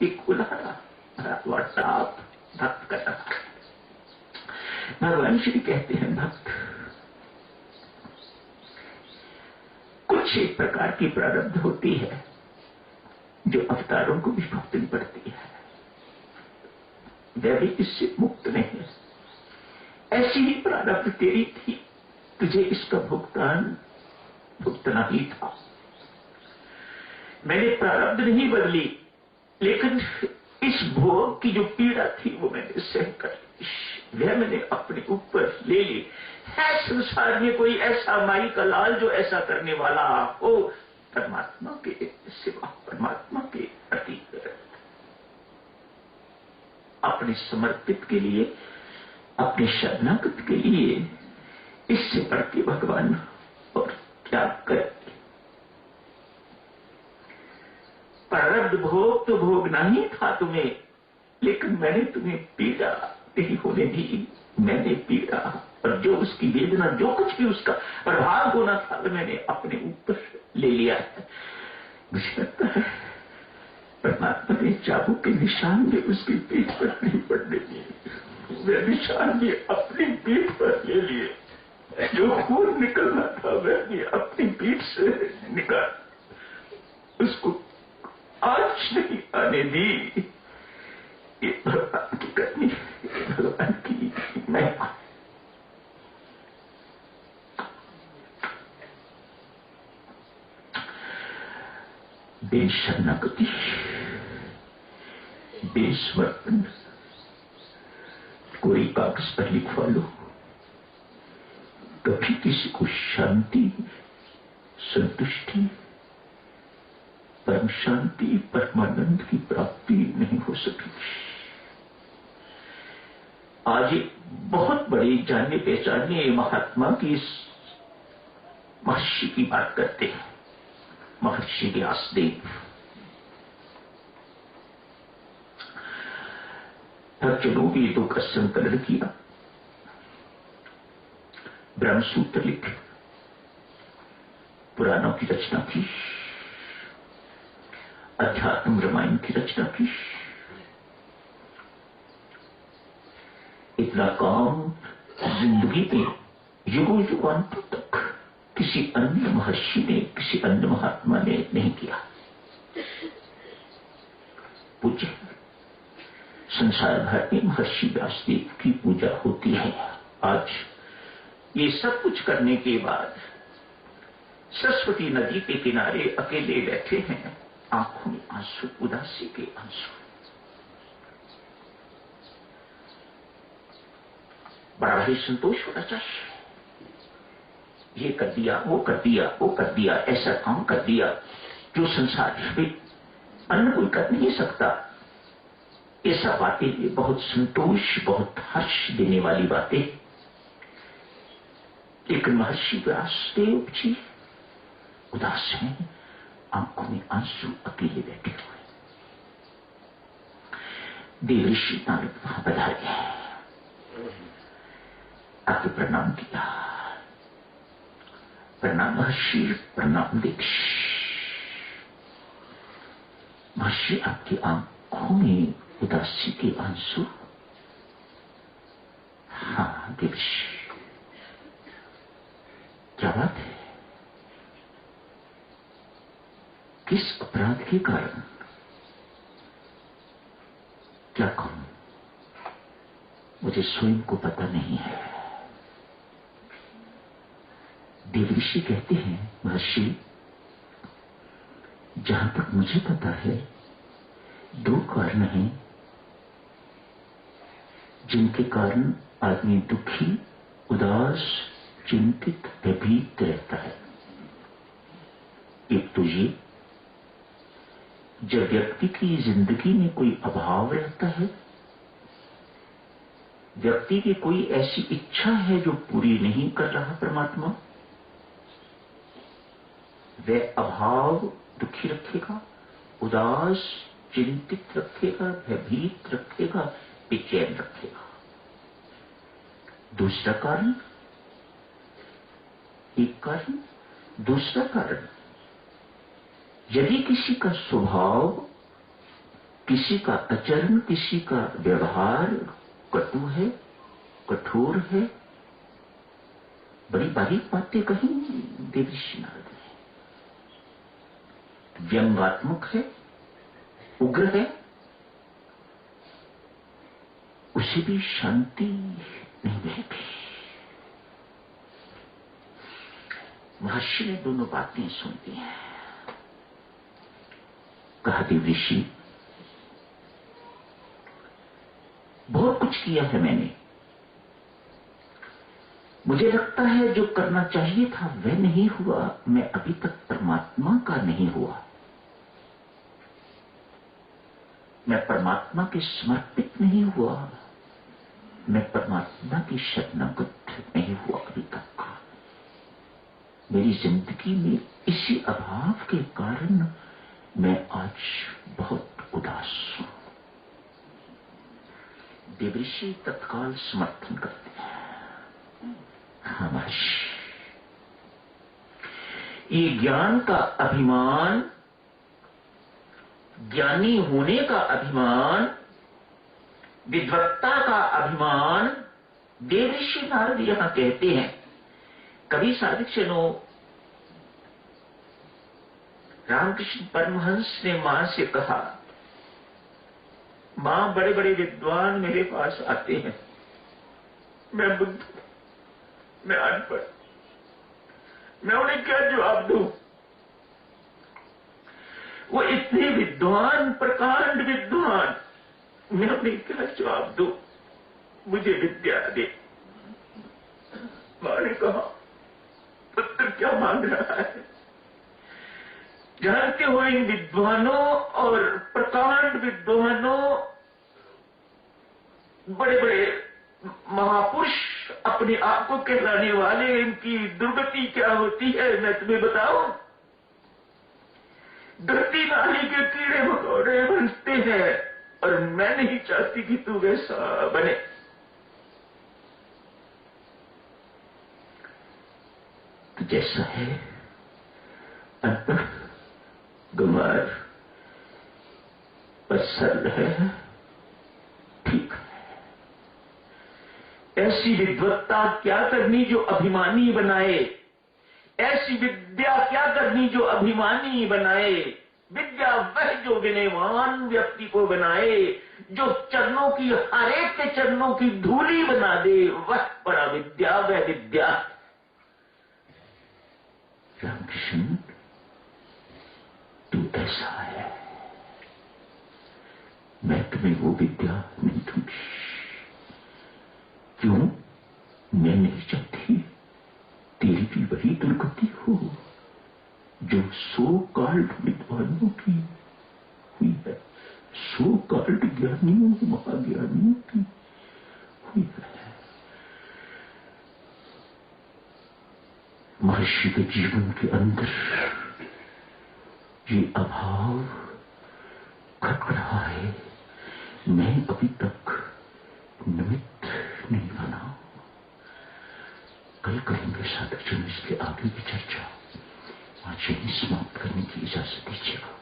एक बुलारा व्हाट्सएप भक्त कर रहा है। भगवान श्री कहते हैं, भक्त कुछ एक प्रकार की प्रारब्ध होती है जो अवतारों को भी भुगतनी पड़ती है, वह भी इससे मुक्त नहीं है। ऐसी ही प्रारब्ध तेरी थी, तुझे इसका भुगतान भुगतना ही था। मैंने प्रारब्ध नहीं बदली, लेकिन इस भोग की जो पीड़ा थी वो मैंने सह कर ली, वह मैंने अपने ऊपर ले ली। है संसार में कोई ऐसा माई का लाल जो ऐसा करने वाला हो? परमात्मा के सिवा, परमात्मा के अतीत, अपने समर्पित के लिए, अपने शरणागत के लिए इससे बढ़ के भगवान और क्या करे। प्रारब्ध भोग तो भोगना ही था तुम्हें, लेकिन मैंने तुम्हें पीड़ा नहीं होने दी। मैंने पीड़ा और जो उसकी वेदना, जो कुछ भी उसका प्रभाव होना था, मैंने अपने ऊपर ले लिया है। मुझे लगता है परमात्मा ने चाबुक के निशान भी उसकी पीठ पर नहीं पड़ने दिए, वे निशान भी अपनी पीठ पर ले लिए। जो खून निकलना था वह भी अपनी पीठ से निकाल, उसको आज नहीं आने दी। ये भगवान की करनी, भगवान की महिमा। बेशरणागति, बेसमर्पण, कोई कागज पर लिखवा लो, कभी किसी को शांति, संतुष्टि, परम शांति, परमानंद की प्राप्ति नहीं हो सकी। आज एक बहुत बड़ी जाने पहचाने महात्मा की महर्षि की बात करते हैं, महर्षि व्यासदेव। भक्तों की दो का संकलन किया, ब्रह्मसूत्र लिखे, पुराणों की रचना की, अध्यात्म रामायण की रचना की। इतना काम जिंदगी में युगों युगांतों तक किसी अन्य महर्षि ने, किसी अन्य महात्मा ने नहीं किया। पूज्य संसार भर में महर्षि व्यासदेव की पूजा होती है। आज ये सब कुछ करने के बाद सरस्वती नदी के किनारे अकेले बैठे हैं, आंखों में आंसू, उदासी के आंसू। बड़ा ही संतोष होना चाहिए। ये कर दिया, वो कर दिया, वो कर दिया, ऐसा काम कर दिया जो संसार में अन्य कोई कर नहीं सकता। ऐसा बातें बहुत संतोष, बहुत हर्ष देने वाली बातें। लेकिन महर्षि व्यासदेव जी उदास हैं, आंखों में आंसू, अकेले बैठे हुए। देवर्षि नारद वहां पधारे, आके प्रणाम किया। प्रणाम महर्षि, प्रणाम दीक्ष। महर्षि, आपकी आंखों में उदासी के आंसू? हाँ दीक्ष, क्या बात है? किस अपराध के कारण? क्या कहूं, मुझे स्वयं को पता नहीं है। देवर्षि कहते हैं, महर्षि जहां तक मुझे पता है दो कारण हैं जिनके कारण आदमी दुखी, उदास, चिंतित, भयभीत रहता है। एक तो ये, जब व्यक्ति की जिंदगी में कोई अभाव रहता है, व्यक्ति की कोई ऐसी इच्छा है जो पूरी नहीं कर रहा परमात्मा, वह अभाव दुखी रखेगा, उदास, चिंतित रखेगा, भयभीत रखेगा, बेचैन रखेगा। दूसरा कारण, एक कारण, दूसरा कारण, यदि किसी का स्वभाव किसी का आचरण, किसी का व्यवहार कटु है, कठोर है, बड़ी बारीक बातें कही देवर्षि नारद ने। व्यंग्यात्मक है, उग्र है, उसे भी शांति नहीं मिलेगी। महर्षि ने दोनों बातें सुन ली हैं। कहा देवर्षि, बहुत कुछ किया है मैंने, मुझे लगता है जो करना चाहिए था वह नहीं हुआ। मैं अभी तक परमात्मा का नहीं हुआ, मैं परमात्मा के समर्पित नहीं हुआ, मैं परमात्मा की शरणागत नहीं हुआ अभी तक। मेरी जिंदगी में इसी अभाव के कारण मैं आज बहुत उदास हूं। देवर्षि तत्काल समर्थन करते हैं। हाँ महर्षि, ये ज्ञान का अभिमान, ज्ञानी होने का अभिमान, विद्वत्ता का अभिमान देवर्षि नारद यहां कहते हैं। कवि साधुजनों, रामकृष्ण परमहंस ने मां से कहा, मां बड़े बड़े विद्वान मेरे पास आते हैं, मैं बुद्ध, मैं अनपढ़, मैं उन्हें क्या जवाब दूं? वो इतने विद्वान, प्रकांड विद्वान, मैं उन्हें क्या जवाब दूं? मुझे विद्या दे। मां ने कहा, पुत्र क्या मांग रहा है? जानते हो इन विद्वानों और प्रकांड विद्वानों, बड़े बड़े महापुरुष अपने आप को कहलाने वाले, इनकी दुर्गति क्या होती है मैं तुम्हें बताऊं? धरती नाली के कीड़े मकोड़े बनते हैं, और मैं नहीं चाहती कि तू वैसा बने। तो जैसा है, अनपढ़, गंवार, पर सरल है, ठीक है। ऐसी विद्वत्ता क्या करनी जो अभिमानी बनाए, ऐसी विद्या क्या करनी जो अभिमानी बनाए। विद्या वह जो विनयवान व्यक्ति को बनाए, जो चरणों की, हर एक के चरणों की धूली बना दे, वह बड़ा विद्या, वह विद्या। रामकृष्ण, तू ऐसा है, मैं तुम्हें वो विद्या नहीं दूंगी। क्यों? मैं नहीं चाहती तेरी भी वही दुर्गति हो जो सो काल्ड विद्वानों की हुई है, सो काल्ड ज्ञानियों, महाज्ञानियों की हुई है। महर्षि के जीवन के अंदर ये अभाव घट रहा है, मैं अभी तक निमित्त नहीं बना। कल करेंगे साधुजन इसके आगे की चर्चा। आज यही समाप्त करने की इजाजत दीजिएगा।